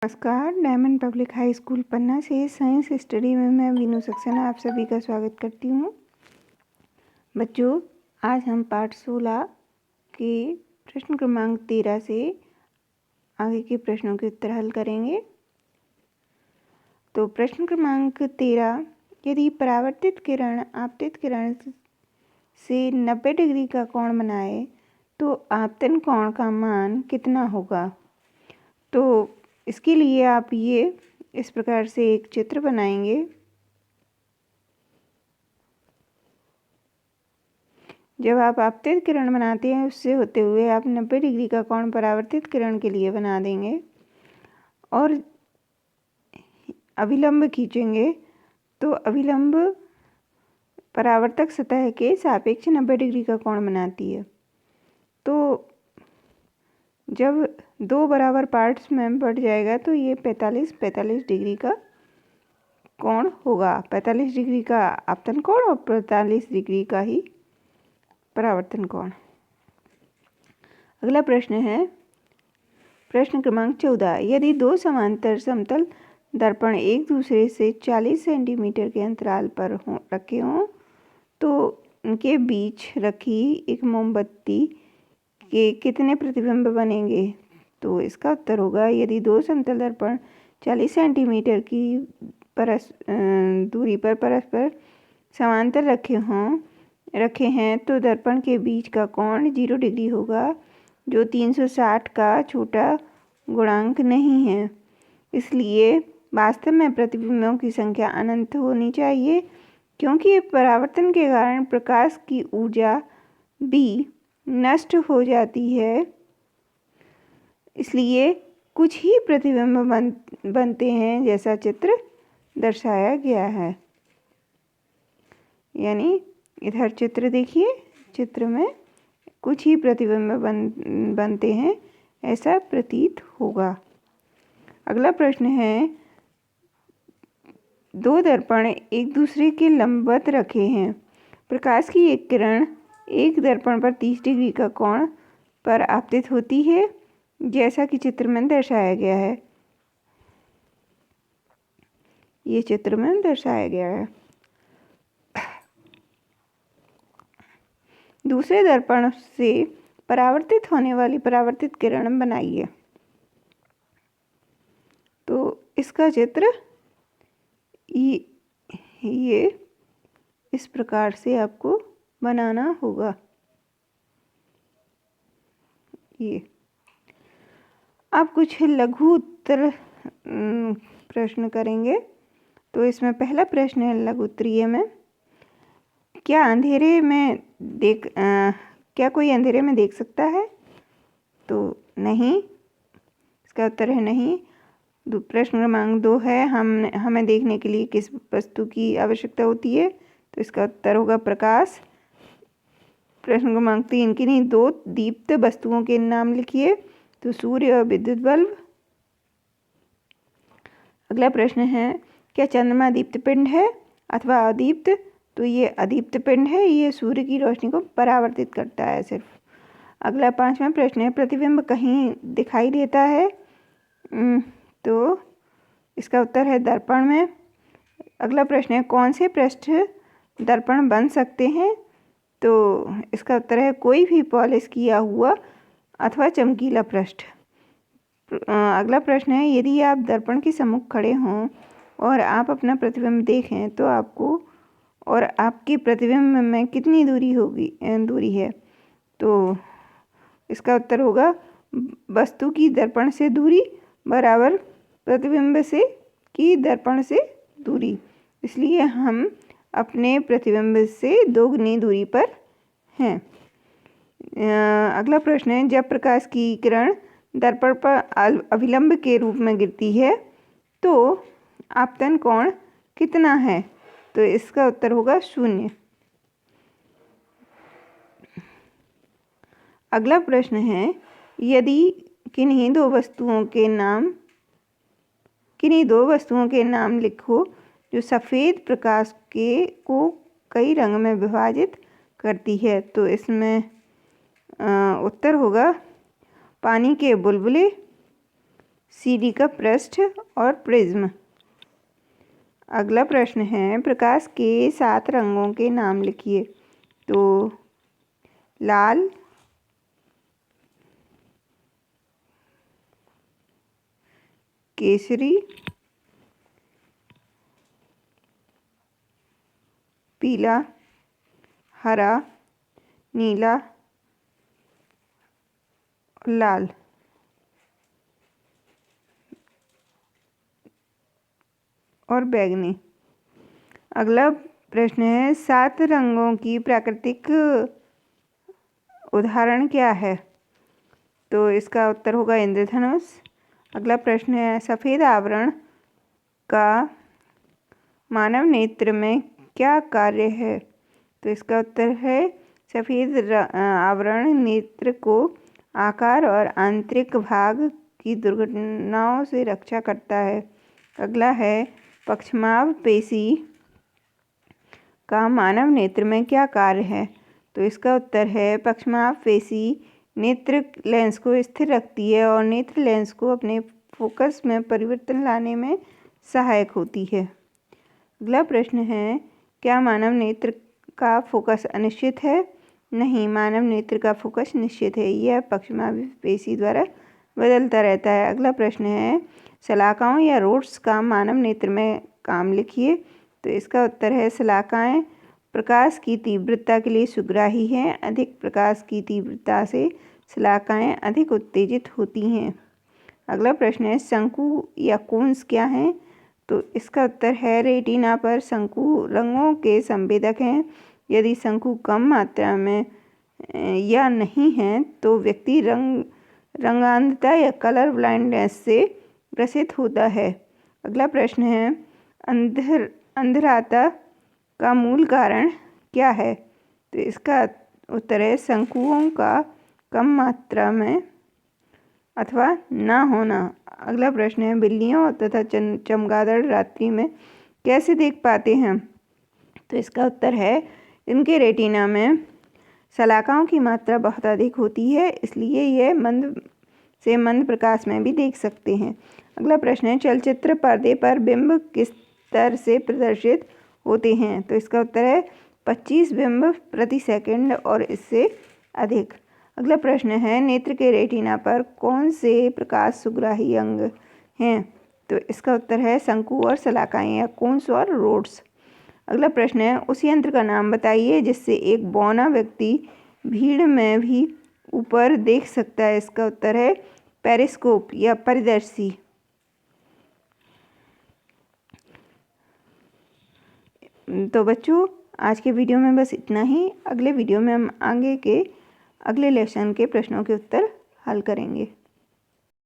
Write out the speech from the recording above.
नमस्कार। Diamond public high school पन्ना से science study में मैं वीनू सक्सेना आप सभी का स्वागत करती हूँ। बच्चों, आज हम पाठ 16 के प्रश्न क्रमांक 13 से आगे के प्रश्नों के उत्तर हल करेंगे। तो प्रश्न क्रमांक 13, यदि परावर्तित किरण आपतित किरण से 90 डिग्री का कोण बनाए तो आपतन कोण का मान कितना होगा। तो इसके लिए आप ये इस प्रकार से एक चित्र बनाएंगे। जब आप आपतित किरण बनाते हैं उससे होते हुए आप 90 डिग्री का कोण परावर्तित किरण के लिए बना देंगे और अभिलंब खींचेंगे तो अभिलंब परावर्तक सतह के सापेक्ष 90 डिग्री का कोण बनाती है। तो जब दो बराबर पार्ट्स में बढ़ जाएगा तो ये 45 डिग्री का कोण होगा। 45 डिग्री का आपतन कोण और 45 डिग्री का ही परावर्तन कोण। अगला प्रश्न है प्रश्न क्रमांक 14, यदि दो समांतर समतल दर्पण एक दूसरे से 40 सेंटीमीटर के अंतराल पर रखे हों तो उनके बीच रखी एक मोमबत्ती के कितने प्रतिबिंब बनेंगे। तो इसका उत्तर होगा, यदि दो समतल दर्पण 40 सेंटीमीटर की दूरी पर परस्पर समांतर रखे हैं तो दर्पण के बीच का कोण 0 डिग्री होगा, जो 360 का छोटा गुणांक नहीं है। इसलिए वास्तव में प्रतिबिंबों की संख्या अनंत होनी चाहिए, क्योंकि परावर्तन के कारण प्रकाश की ऊर्जा भी नष्ट हो जाती है। इसलिए कुछ ही प्रतिबिंब बनते हैं, जैसा चित्र दर्शाया गया है। यानी इधर चित्र देखिए, चित्र में कुछ ही प्रतिबिंब बनते हैं, ऐसा प्रतीत होगा। अगला प्रश्न है, दो दर्पण एक दूसरे के लंबवत रखे हैं। प्रकाश की एक किरण एक दर्पण पर 30 डिग्री का कोण पर आपतित होती है, जैसा कि चित्र में दर्शाया गया है। ये चित्र में दर्शाया गया है। दूसरे दर्पण से परावर्तित होने वाली परावर्तित किरण बनाइए। तो इसका चित्र ये इस प्रकार से आपको बनाना होगा। ये अब कुछ लघु उत्तर प्रश्न करेंगे। तो इसमें पहला प्रश्न है लघु उत्तरीय में, क्या कोई अंधेरे में देख सकता है। तो नहीं, इसका उत्तर है नहीं। प्रश्न क्रमांक 2 है, हमें देखने के लिए किस वस्तु की आवश्यकता होती है। तो इसका उत्तर होगा प्रकाश। प्रश्न क्रमांक 3, किन्हीं दो दीप्त वस्तुओं के नाम लिखिए। तो सूर्य और विद्युत बल्ब। अगला प्रश्न है, क्या चंद्रमा दीप्त पिंड है अथवा अदीप्त। तो ये अदीप्त पिंड है, ये सूर्य की रोशनी को परावर्तित करता है सिर्फ। अगला 5वां प्रश्न है, प्रतिबिंब कहीं दिखाई देता है। तो इसका उत्तर है दर्पण में। अगला प्रश्न है, कौन से पृष्ठ दर्पण बन सकते हैं। तो इसका उत्तर है कोई भी पॉलिश किया हुआ अथवा चमकीला पृष्ठ। अगला प्रश्न है, यदि आप दर्पण के सम्मुख खड़े हों और आप अपना प्रतिबिंब देखें तो आपको और आपके प्रतिबिंब में कितनी दूरी है। तो इसका उत्तर होगा वस्तु की दर्पण से दूरी बराबर प्रतिबिंब की दर्पण से दूरी। इसलिए हम अपने प्रतिबिंब से 2 गुनी दूरी पर हैं। अगला प्रश्न है, जब प्रकाश की किरण दर्पण पर अभिलंब के रूप में गिरती है तो आपतन कोण कितना है। तो इसका उत्तर होगा 0। अगला प्रश्न है, यदि किन्हीं दो वस्तुओं के नाम लिखो जो सफ़ेद प्रकाश को कई रंग में विभाजित करती है। तो इसमें उत्तर होगा पानी के बुलबुले, सीडी का पृष्ठ और प्रिज्म। अगला प्रश्न है प्रकाश के 7 रंगों के नाम लिखिए। तो लाल, केसरी, पीला, हरा, नीला, लाल। और बैगनी। अगला प्रश्न है 7 रंगों की प्राकृतिक उदाहरण क्या है? तो इसका उत्तर होगा इंद्रधनुष। अगला प्रश्न है सफ़ेद आवरण का मानव नेत्र में क्या कार्य है? तो इसका उत्तर है सफ़ेद आवरण नेत्र को आकार और आंतरिक भाग की दुर्घटनाओं से रक्षा करता है। अगला है पक्षमाव पेशी का मानव नेत्र में क्या कार्य है? तो इसका उत्तर है पक्षमाव पेशी नेत्र लेंस को स्थिर रखती है और नेत्र लेंस को अपने फोकस में परिवर्तन लाने में सहायक होती है। अगला प्रश्न है क्या मानव नेत्र का फोकस अनिश्चित है? नहीं, मानव नेत्र का फोकस निश्चित है, यह पक्षमाव पेशी द्वारा बदलता रहता है। अगला प्रश्न है शलाकाओं या रोड्स का मानव नेत्र में काम लिखिए। तो इसका उत्तर है शलाकाएं प्रकाश की तीव्रता के लिए सुग्राही हैं। अधिक प्रकाश की तीव्रता से शलाकाएं अधिक उत्तेजित होती हैं। अगला प्रश्न है शंकु या कोन्स क्या हैं? तो इसका उत्तर है रेटिना पर शंकु रंगों के संवेदक हैं। यदि शंकु कम मात्रा में या नहीं है तो व्यक्ति रंगांधता या कलर ब्लाइंडनेस से ग्रसित होता है। अगला प्रश्न है अंधराता का मूल कारण क्या है? तो इसका उत्तर है शंकुओं का कम मात्रा में अथवा ना होना। अगला प्रश्न है बिल्लियों तथा चमगादड़ रात्रि में कैसे देख पाते हैं? तो इसका उत्तर है इनके रेटिना में शलाकाओं की मात्रा बहुत अधिक होती है, इसलिए यह मंद प्रकाश में भी देख सकते हैं। अगला प्रश्न है चलचित्र पर्दे पर बिंब किस तरह से प्रदर्शित होते हैं? तो इसका उत्तर है 25 बिंब प्रति सेकंड और इससे अधिक। अगला प्रश्न है नेत्र के रेटिना पर कौन से प्रकाश सुग्राही अंग हैं? तो इसका उत्तर है शंकु और शलाकाएं या कोन्स और रोड्स। अगला प्रश्न है उस यंत्र का नाम बताइए जिससे एक बौना व्यक्ति भीड़ में भी ऊपर देख सकता है। इसका उत्तर है पेरिस्कोप या परिदर्शी। तो बच्चों आज के वीडियो में बस इतना ही। अगले वीडियो में हम अगले लेसन के प्रश्नों के उत्तर हल करेंगे।